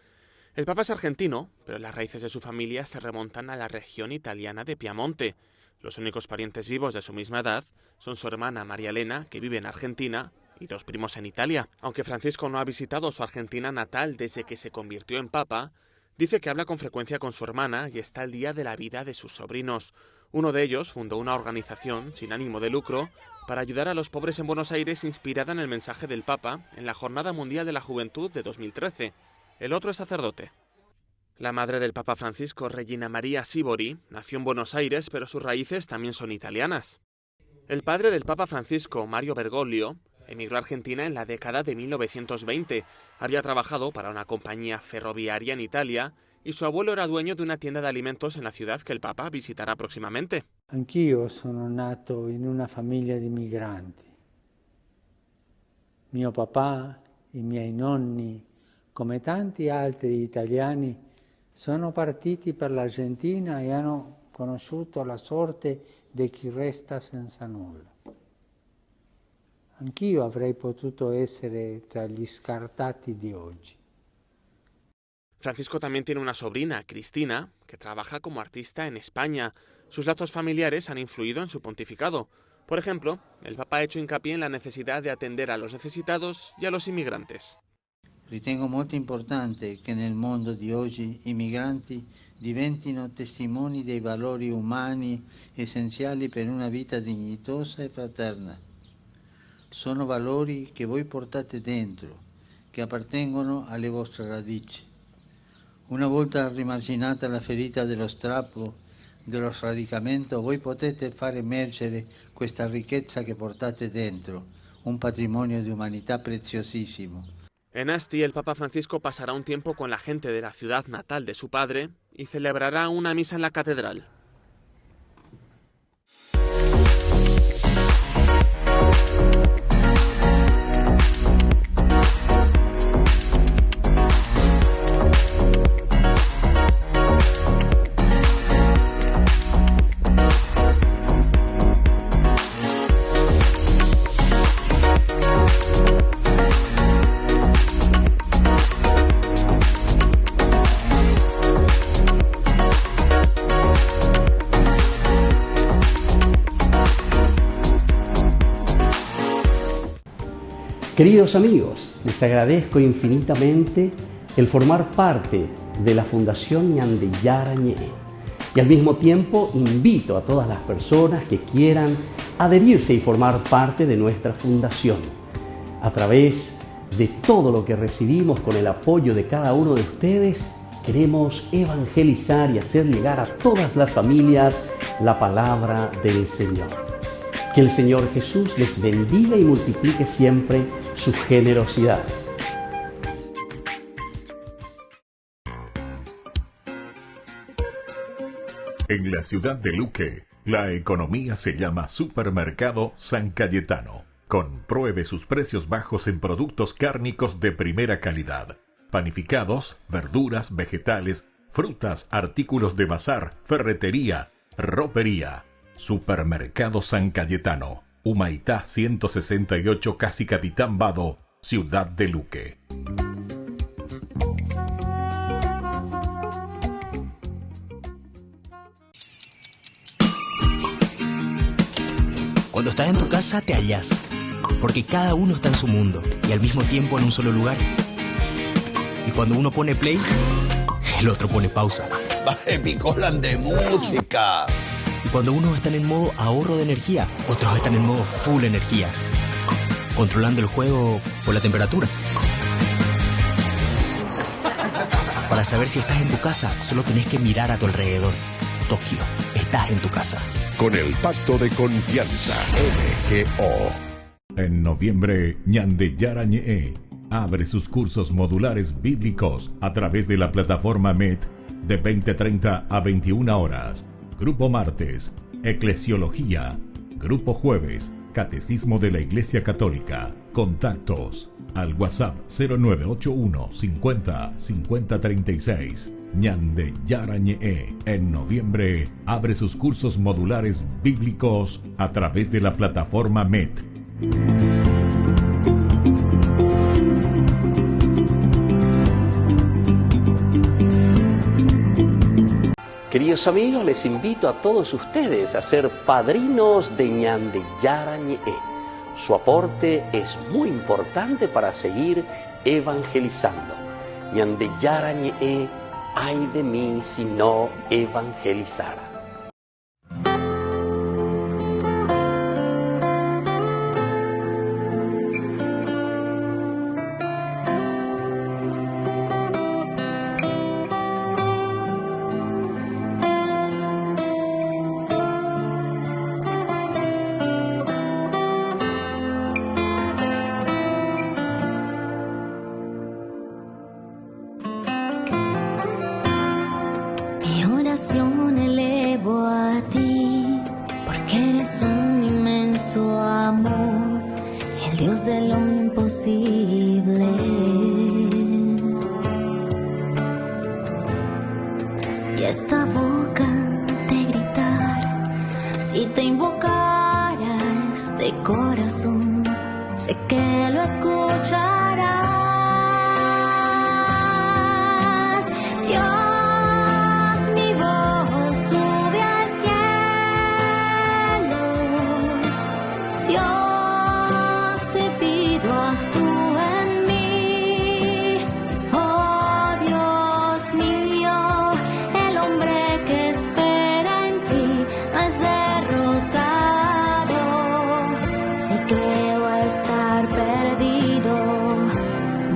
El Papa es argentino, pero las raíces de su familia se remontan a la región italiana de Piamonte. Los únicos parientes vivos de su misma edad son su hermana María Elena, que vive en Argentina, y dos primos en Italia. Aunque Francisco no ha visitado su Argentina natal desde que se convirtió en Papa, dice que habla con frecuencia con su hermana y está al día de la vida de sus sobrinos. Uno de ellos fundó una organización sin ánimo de lucro para ayudar a los pobres en Buenos Aires, inspirada en el mensaje del Papa en la Jornada Mundial de la Juventud de 2013. El otro es sacerdote. La madre del Papa Francisco, Regina María Sibori, nació en Buenos Aires, pero sus raíces también son italianas. El padre del Papa Francisco, Mario Bergoglio, emigró a Argentina en la década de 1920. Había trabajado para una compañía ferroviaria en Italia y su abuelo era dueño de una tienda de alimentos en la ciudad que el Papa visitará próximamente. Anch'io sono nato in una famiglia di migranti. Mio papà, i miei nonni, come tanti altri italiani, sono partiti per l'Argentina e hanno conosciuto la sorte di chi resta senza nulla. Anch'io avrei potuto essere tra gli scartati di oggi. Francisco también tiene una sobrina, Cristina, que trabaja como artista en España. Sus lazos familiares han influido en su pontificado. Por ejemplo, el Papa ha hecho hincapié en la necesidad de atender a los necesitados y a los inmigrantes. Ritengo molto importante che nel mondo di oggi i migranti diventino testimoni dei valori umani essenziali per una vita dignitosa e fraterna. Sono valori che voi portate dentro, che appartengono alle vostre radici. Una volta rimarginata la ferita dello strappo, dello sradicamento, voi potete far emergere questa ricchezza che portate dentro, un patrimonio di umanità preziosissimo. En Asti, el Papa Francisco pasará un tiempo con la gente de la ciudad natal de su padre y celebrará una misa en la catedral. Queridos amigos, les agradezco infinitamente el formar parte de la Fundación Ñande Yarañe y al mismo tiempo invito a todas las personas que quieran adherirse y formar parte de nuestra fundación. A través de todo lo que recibimos con el apoyo de cada uno de ustedes, queremos evangelizar y hacer llegar a todas las familias la palabra del Señor. Que el Señor Jesús les bendiga y multiplique siempre su generosidad. En la ciudad de Luque, la economía se llama Supermercado San Cayetano. Compruebe sus precios bajos en productos cárnicos de primera calidad. Panificados, verduras, vegetales, frutas, artículos de bazar, ferretería, ropería. Supermercado San Cayetano, Humaitá 168, Casi Capitán Vado, Ciudad de Luque. Cuando estás en tu casa te hallas, porque cada uno está en su mundo y al mismo tiempo en un solo lugar. Y cuando uno pone play, el otro pone pausa. Baje picolan de música. Y cuando unos están en modo ahorro de energía, otros están en modo full energía, controlando el juego por la temperatura. Para saber si estás en tu casa, solo tenés que mirar a tu alrededor. Tokio, estás en tu casa. Con el Pacto de Confianza, MGO. En noviembre, Ñande Yarañe abre sus cursos modulares bíblicos a través de la plataforma MET de 20:30 a 21 horas. Grupo martes, Eclesiología. Grupo jueves, Catecismo de la Iglesia Católica. Contactos al WhatsApp 0981 50 50 36. Ñande Yarañe en noviembre abre sus cursos modulares bíblicos a través de la plataforma MET. Queridos amigos, les invito a todos ustedes a ser padrinos de Ñande Yarañe. Su aporte es muy importante para seguir evangelizando. Ñande Yarañe, ay de mí si no evangelizara. Elevo a ti, porque eres un inmenso amor, el Dios de lo imposible. Si esta boca te gritara, si te invocara este corazón, sé que lo escucharás. Si creo estar perdido,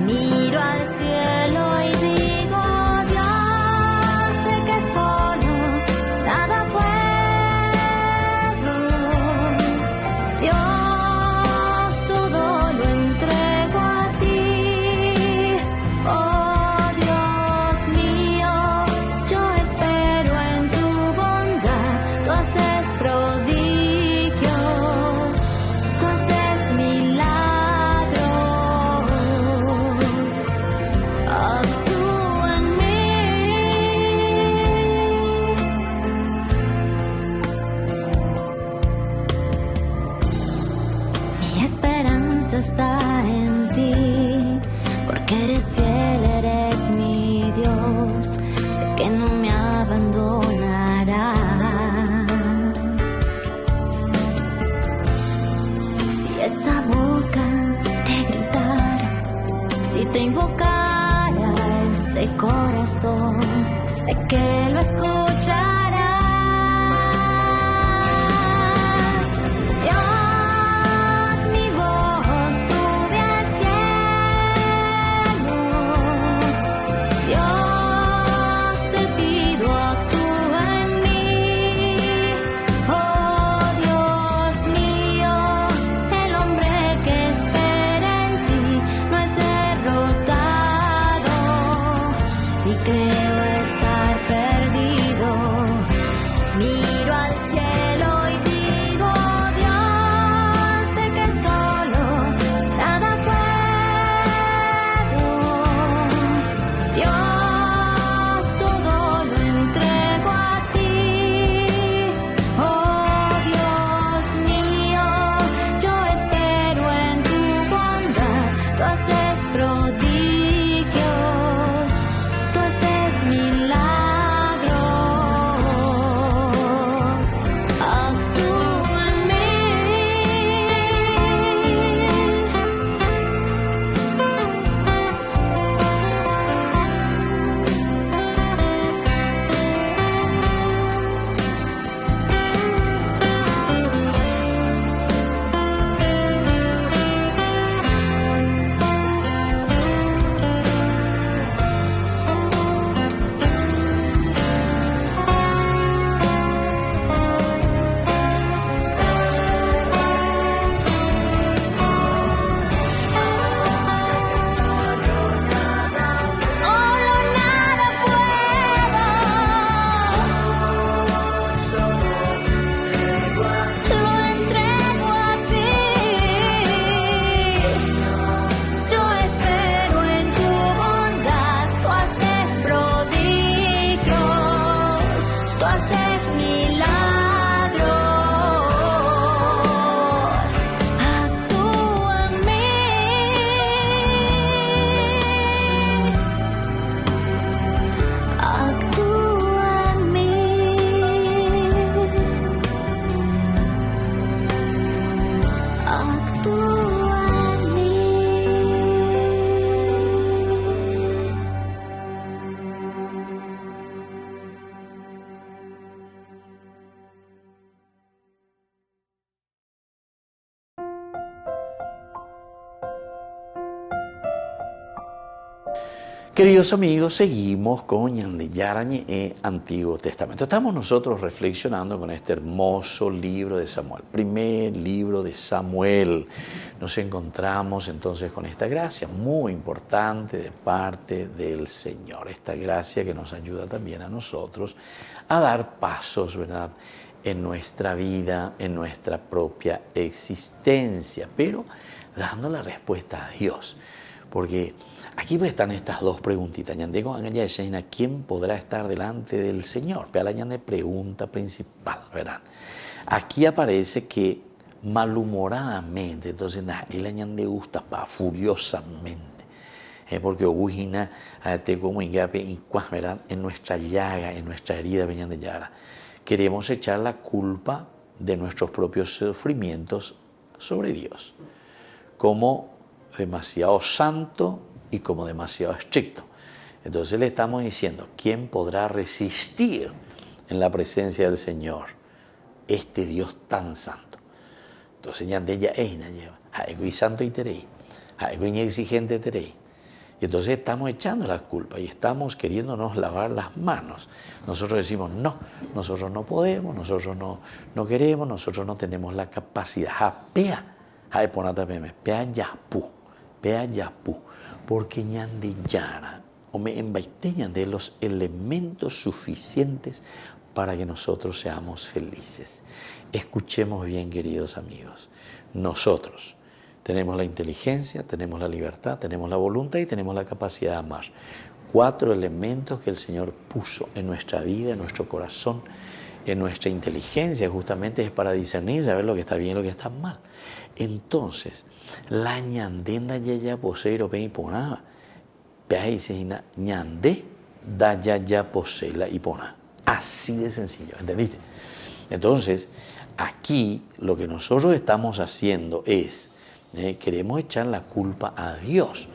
miro al cielo y digo, Dios, sé que solo nada puedo. Dios, todo lo entrego a ti. Oh Dios mío, yo espero en tu bondad. Tú haces prodigios, tú haces milagros. Actúa en mí. Mi esperanza está en ti, porque eres fiel, eres mi Dios. Sé que no me abandonarás. Si esta boca te gritara, si te invocara este corazón, sé que lo escucharás. Dios, mi voz sube al cielo. Dios, te pido, actúa en mí. Oh Dios mío, el hombre que espera en ti no es derrotado. Si creo estar perdido, miro al cielo y digo, Dios, sé que solo nada puedo. Dios, todo lo entrego a ti. Oh Dios mío, yo espero en tu bondad. Tú haces prodigios, tú haces milagros. Actúa en mí. Solo nada puedo. Lo entrego a ti. Yo espero en tu bondad. Tú haces prodigios, tú haces milagros. Actúa en mí. Actúa en mí. Actúa en mí. Queridos amigos, seguimos con Ñande Yarañe e Antiguo Testamento. Estamos nosotros reflexionando con este hermoso libro de Samuel, primer libro de Samuel. Nos encontramos entonces con esta gracia muy importante de parte del Señor, esta gracia que nos ayuda también a nosotros a dar pasos, ¿verdad?, en nuestra vida, en nuestra propia existencia, pero dando la respuesta a Dios, porque aquí pues están estas dos preguntitas. ¿Quién podrá estar delante del Señor? Pero la pregunta principal, ¿verdad? Aquí aparece que malhumoradamente, entonces él gusta furiosamente, porque Ujina te como ¿verdad? En nuestra llaga, en nuestra herida, de Yara, queremos echar la culpa de nuestros propios sufrimientos sobre Dios, como demasiado santo y como demasiado estricto. Entonces le estamos diciendo, ¿quién podrá resistir en la presencia del Señor, este Dios tan santo? Entonces ñande ya es na lleva, haego y santo y terei, haego y exigente terei. Y entonces estamos echando la culpa y estamos queriéndonos lavar las manos. Nosotros decimos, no, nosotros no podemos, nosotros no queremos, nosotros no tenemos la capacidad. Pea yapu, porque ñande yara, o me embaiteñan de los elementos suficientes para que nosotros seamos felices. Escuchemos bien, queridos amigos, nosotros tenemos la inteligencia, tenemos la libertad, tenemos la voluntad y tenemos la capacidad de amar. 4 elementos que el Señor puso en nuestra vida, en nuestro corazón, en nuestra inteligencia, justamente es para discernir, saber lo que está bien y lo que está mal. Entonces, la ñandenda yaya poseiro pe ipona, peaisina ñande da yaya poseila ipona. Así de sencillo, ¿entendiste? Entonces, aquí lo que nosotros estamos haciendo es queremos echar la culpa a Dios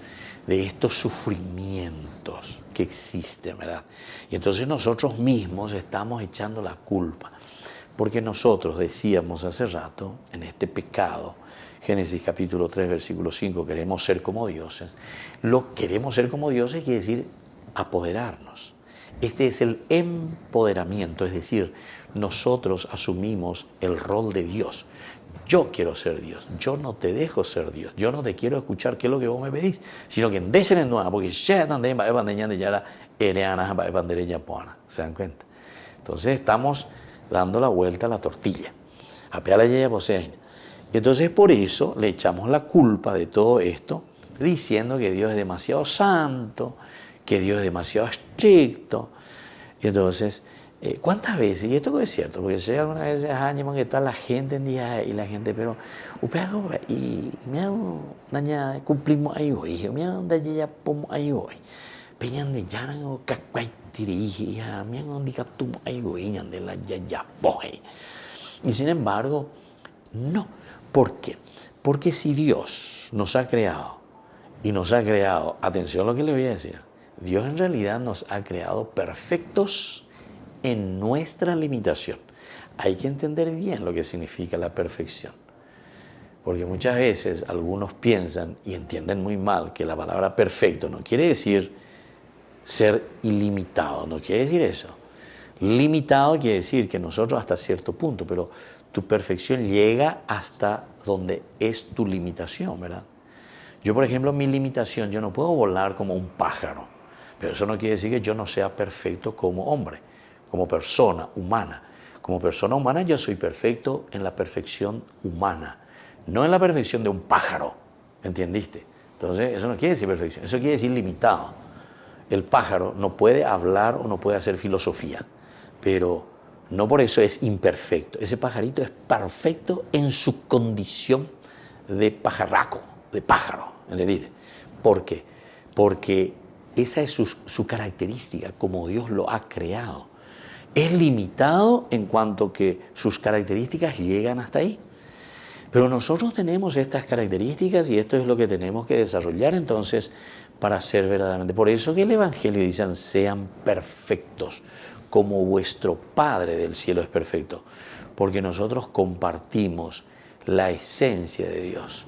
de estos sufrimientos que existen, ¿verdad? Y entonces nosotros mismos estamos echando la culpa, porque nosotros decíamos hace rato, en este pecado, Génesis capítulo 3, versículo 5, queremos ser como dioses. Lo queremos ser como dioses quiere decir apoderarnos. Este es el empoderamiento, es decir, nosotros asumimos el rol de Dios. Yo quiero ser Dios, yo no te dejo ser Dios, yo no te quiero escuchar qué es lo que vos me pedís, sino que en desen nueva, porque ya también va a bandeñar de yara ereana va a bandereña poana, ¿se dan cuenta? Entonces estamos dando la vuelta a la tortilla, a peala ya poseen. Entonces por eso le echamos la culpa de todo esto, diciendo que Dios es demasiado santo, que Dios es demasiado estricto. Y entonces, ¿cuántas veces? Y esto es cierto, porque si alguna vez que está la gente en día y la gente, pero y me hago daña cumplimos ahí hoy, me hago daña ya pomo ahí hoy, peñan de yaran o cacuay tiriji, ya me hago dicaptum ahí hoy, de la ya boy. Y sin embargo, no. ¿Por qué? Porque si Dios nos ha creado y nos ha creado, atención a lo que le voy a decir, Dios en realidad nos ha creado perfectos en nuestra limitación. Hay que entender bien lo que significa la perfección. Porque muchas veces algunos piensan y entienden muy mal que la palabra perfecto no quiere decir ser ilimitado, no quiere decir eso. Limitado quiere decir que nosotros hasta cierto punto, pero tu perfección llega hasta donde es tu limitación, ¿verdad? Yo, por ejemplo, mi limitación, yo no puedo volar como un pájaro, pero eso no quiere decir que yo no sea perfecto como hombre, como persona humana. Como persona humana yo soy perfecto en la perfección humana, no en la perfección de un pájaro, ¿entendiste? Entonces, eso no quiere decir perfección, eso quiere decir limitado. El pájaro no puede hablar o no puede hacer filosofía, pero no por eso es imperfecto. Ese pajarito es perfecto en su condición de pajarraco, de pájaro, ¿entendiste? ¿Por qué? Porque esa es su característica, como Dios lo ha creado. Es limitado en cuanto que sus características llegan hasta ahí. Pero nosotros tenemos estas características y esto es lo que tenemos que desarrollar entonces para ser verdaderamente. Por eso que el Evangelio dice, sean perfectos, como vuestro Padre del cielo es perfecto. Porque nosotros compartimos la esencia de Dios.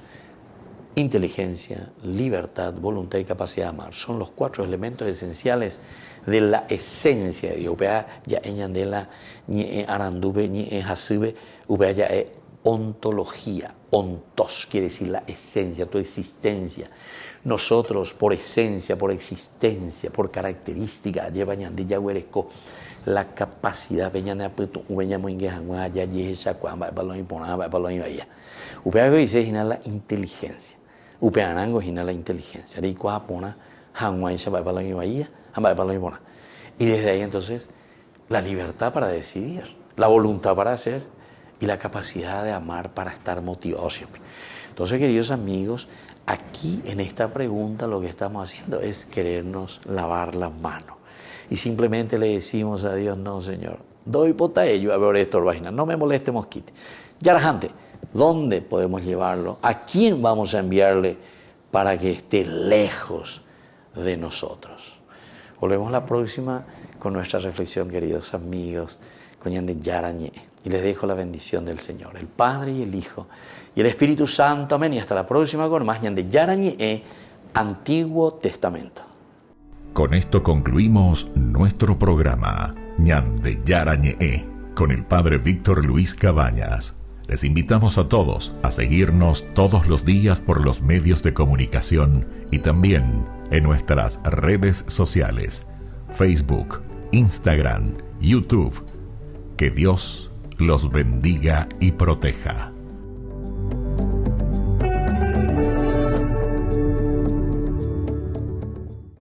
Inteligencia, libertad, voluntad y capacidad de amar. Son los 4 elementos esenciales de la esencia de Dios. Ya de la arandube ni hasube, ya es ontología. Ontos quiere decir la esencia, tu existencia. Nosotros por esencia, por existencia, por característica, llevan de yagueresco la capacidad peñana puto ubeña moingue hangua ya yesa cuamba balón imponaba balón vaya. Upeago dice la inteligencia. Upeanango gina la inteligencia. Ari cuapona hangua ya balón vaya, hamba balón impona. Y desde ahí entonces la libertad para decidir, la voluntad para hacer y la capacidad de amar para estar motivado siempre. Entonces, queridos amigos, aquí en esta pregunta lo que estamos haciendo es querernos lavar las manos. Y simplemente le decimos a Dios, no, Señor, doy pota ello a ver esto, vaina, no me moleste mosquite. Ya la gente, ¿dónde podemos llevarlo? ¿A quién vamos a enviarle para que esté lejos de nosotros? Volvemos la próxima con nuestra reflexión, queridos amigos, con Ñande Yarañé. Y les dejo la bendición del Señor, el Padre y el Hijo y el Espíritu Santo. Amén. Y hasta la próxima con más Ñande Yarañé, Antiguo Testamento. Con esto concluimos nuestro programa Ñande Yarañé con el Padre Víctor Luis Cabañas. Les invitamos a todos a seguirnos todos los días por los medios de comunicación y también en nuestras redes sociales, Facebook, Instagram, YouTube. Que Dios los bendiga y proteja.